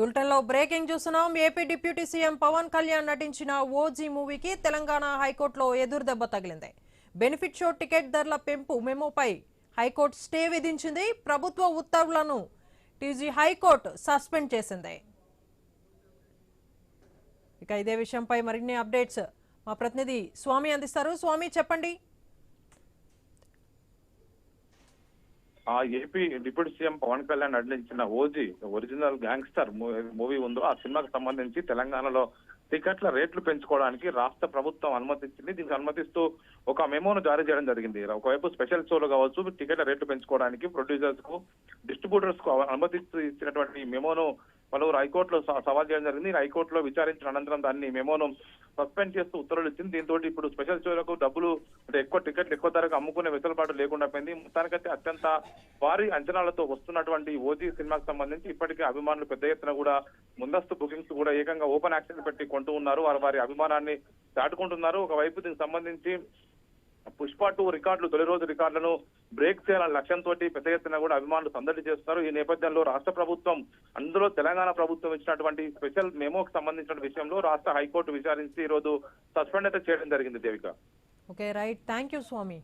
Bulletin లో breaking చూస్తున్నాం. AP deputy CM Pawan Kalyan నటించిన ఓజీ మూవీకి తెలంగాణ హైకోర్టులో ఎదురు దెబ్బ తగిలింది. బెనిఫిట్ షో టికెట్ ధరల పెంపు మెమోపై హైకోర్టు స్టే విధించింది. ప్రభుత్వ ఉత్తర్వులను టీజీ హైకోర్టు సస్పెండ్ చేసింది. ఇక ఇదే విషయంపై మరిన్ని అప్డేట్స్ మా ప్రతినిధి స్వామి అందిస్తారు. స్వామి, చెప్పండి. AP deputy CM Pawan Kalyan నటించిన ఓజీ ఒరిజినల్ గ్యాంగ్స్టర్ మూవీ ఉందో ఆ సినిమాకి సంబంధించి తెలంగాణలో టికెట్ల రేట్లు పెంచుకోవడానికి రాష్ట్ర ప్రభుత్వం అనుమతించింది. దీనికి అనుమతిస్తూ ఒక మెమోను జారీ చేయడం జరిగింది. ఒకవైపు స్పెషల్ షోలు కావచ్చు, టికెట్ల రేట్లు పెంచుకోవడానికి ప్రొడ్యూసర్స్ కు, డిస్ట్రిబ్యూటర్స్ కు అనుమతి ఇచ్చినటువంటి మెమోను పలువురు హైకోర్టులో సవాల్ చేయడం జరిగింది. హైకోర్టులో విచారించిన అనంతరం దాన్ని మెమోను సస్పెండ్ చేస్తూ ఉత్తర్వులు ఇచ్చింది. దీంతో ఇప్పుడు స్పెషల్ షోలకు డబ్బులు అంటే టికెట్లు ఎక్కువ ధరకు అమ్ముకునే వెసులుబాటు లేకుండా పోయింది. మొత్తానికైతే అత్యంత భారీ అంచనాలతో వస్తున్నటువంటి ఓజీ సినిమాకి సంబంధించి ఇప్పటికే అభిమానులు పెద్ద ఎత్తున కూడా ముందస్తు బుకింగ్స్ కూడా ఏకంగా ఓపెన్ యాక్సెస్ పెట్టి కొంటూ ఉన్నారు. వారి అభిమానాన్ని దాటుకుంటున్నారు. ఒకవైపు దీనికి సంబంధించి పుష్ప 2 రికార్డులు, తొలి రోజు రికార్డులను బ్రేక్ చేయాలనే లక్ష్యంతో పెద్ద ఎత్తున కూడా అభిమానులు సందడి చేస్తున్నారు. ఈ నేపథ్యంలో రాష్ట్ర ప్రభుత్వం, అందులో తెలంగాణ ప్రభుత్వం ఇచ్చినటువంటి స్పెషల్ మెమోకి సంబంధించిన విషయంలో రాష్ట్ర హైకోర్టు విచారించి ఈ రోజు సస్పెండ్ అయితే చేయడం జరిగింది. Devika. Okay, right. Thank you Swamy.